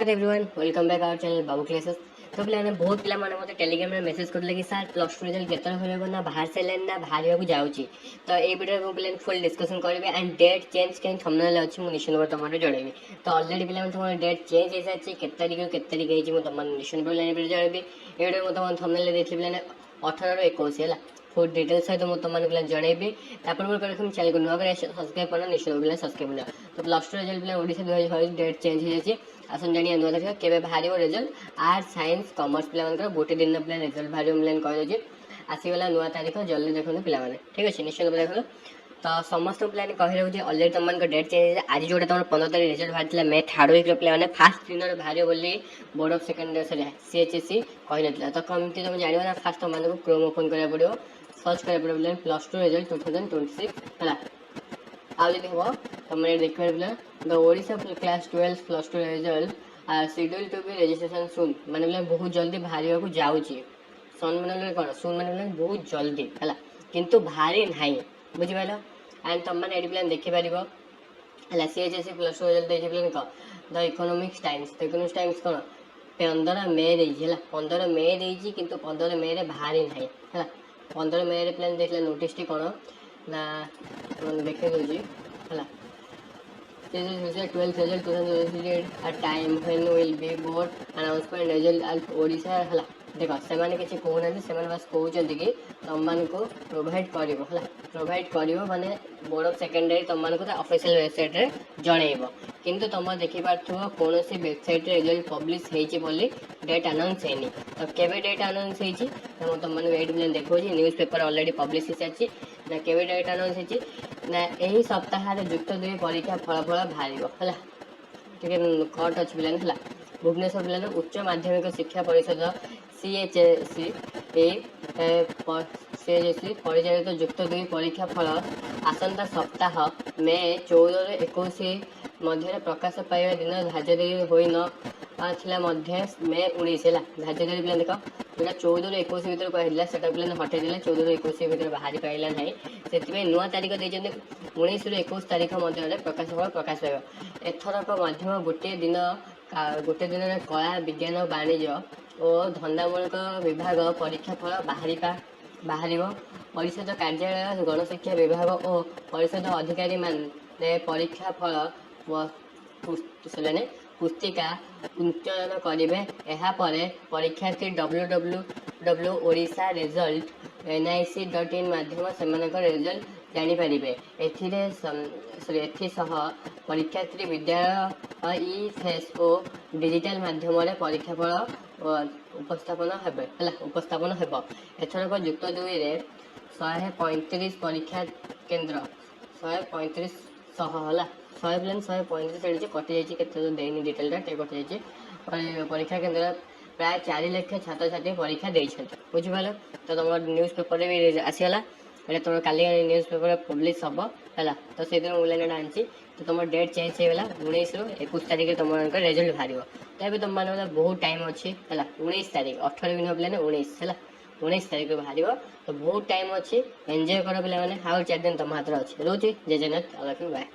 Everyone welcome back our channel Babu classes. तो पे बहुत पिला माने मते टेलीग्राम रे मेसेज करले कि सर प्लस 2 रिजल्ट केतन होइबो ना बाहर से लेन ना बाहर को जाउची। तो ए वीडियो में पे फुल डिस्कशन करबे एंड डेट चेंज के थंबनेल अछि मु निश्चित बर तमरे जणेबी। तो ऑलरेडी पिला तमर डेट चेंज हे साची केत तारीख हेची मु तमन निश्चित बर लाइन पे जणेबी। ए वीडियो में तमन थंबनेल देखि पिला 18 रो 21 हैला फुल डिटेल सहित मु तमन पिला जणेबी। तापर मोर करखम चैनल को नुवा करे सब्सक्राइब करना निश्चित बर सब्सक्राइब करना। तो प्लस 2 रिजल्ट पिला ओडिसा 2022 डेट चेंज हे जाची। आसन जानिया नुआ तारीख केबे बाहर रिजल्ट आर्ट्स साइंस कॉमर्स पिला मानकर गोटे दिन पिला रिजल्ट बाहर मिलन कह दे आसीगला नुआ तारीख जल्दी देखो पिला माने ठीक अछि निश्चित देखो। तो समस्त पिला कहि रहउ जे ऑलरेडी तुम मान डेट चेंज आज जोटा तुम 15 तारीख रिजल्ट बाहर मै थर्ड वीक पिला माने फर्स्ट दिन बाहर बोली बोर्ड ऑफ सेकंड सॉरी सीएचएससी कहि नथला। तो कमति तुम जानिबा ना फर्स्ट तुम मान क्रोम ओपन करा पड़ियो सर्च करा पड़ियो प्लस 2 रिजल्ट 2026 हला आउ जदि हो तुम देख पारे the Odisha class 12 plus 2 result schedule to be registration सुन माने बहुत जल्दी बाहर को जाऊँगी सन माने कौन सुन माने बहुत जल्दी है किंतु भारी ना बुझिपाल एंड तुम मैंने ये देखिपार है सीएचएससी प्लस 2 रिजल्ट देखिए कह द इकोनॉमिक्स टाइम्स कौन 15 मे है 15 मे देती किंतु 15 मे बाहरी ना है 15 मे प्लान देखला नोटिस टी कौन ना देखे दूसरी है 12th result 2028 a time when will be board announcement result at Odisha हला देखो से माने किछि कहू ना से माने बस कहू चंदी कि तुम मान को प्रोवाइड करिवो हला प्रोवाइड करिवो माने बोर्ड ऑफ सेकेंडरी तुम मान को ऑफिशियल वेबसाइट रे जणैबो किंतु तुम देखि पारथुव कोनोसी वेबसाइट रे रिजल्ट पब्लिश हेछि बोली डेट अनाउंस हेनी। तो केबे डेट अनाउंस हेछि तुम मान वेट बिलन देखो जी न्यूज़ पेपर ऑलरेडी पब्लिश हेछि ना केबे डेट अनाउंस हेछि ना एही सप्ताह रे युक्त 2 परीक्षा फलाफल बाहरिबो हला ठीक कट अछि बिलन हला भुवनेश्वर बिलन उच्च माध्यमिक शिक्षा परिषद सीएचएससी सीएचएससी परिचालित युक्त 2 परीक्षा फल आसंता सप्ताह मे 14 ରୁ 21 मध्य प्रकाश पाइबा दिन धार्य देरी होई न आछला मध्य मे 19 है धार्य देरी बिलन देख जोटा 14 ରୁ 21 भितर कहला सेटा बिलन हटे दिले 14 ରୁ 21 भितर बाहरी पाइला नाही सेति नुआ तारीख देजने 19 ରୁ 21 तारीख मध्य प्रकाश फल प्रकाश पाइबा एथरक माध्यम गोटे दिन कला विज्ञान वाणिज्य और धंदामूलक विभाग परीक्षा फल बाहर परिषद कार्यालय गणशिक्षा विभाग और परिषद अधिकारी माने परीक्षा फल पुस्तिका उन्नयन करेंगे यापर परीक्षार्थी www.odisha.result.nic.in माध्यम से रिजल्ट जानीपारे एसह परीक्षार्थी विद्यालय ई फेस और डिजिटल माध्यम परीक्षा फल उपस्थापन हेब एथरक युक्त 2 रे 135 परीक्षा केन्द्र 135 है 100 प्लान 135 चढ़ी कटि जाइए देनी डिटेलटा कटि जाइए परीक्षा केन्द्र प्राय 4 लाख छात्र छात्री परीक्षा देते बुझिपाल। तो तुम न्यूज़ पेपर भी आसीगला ये तुम काली न्यूज़ पेपर पब्लिश हम है तो से दिन मुझे आनी तो तुम डेट चेंज होगा 19 ରୁ 21 तारीख तुम रिजल्ट बाहर तो ये तुम मान बहुत टाइम अच्छी है 19 तारीख 18 दिन पे 19 है 19 तारीख बाहर तो बहुत टाइम अच्छी एंजॉय कर पे हाउ 4 दिन तुम हाथ अच्छे रोचे जय जगन्नाथ बाय।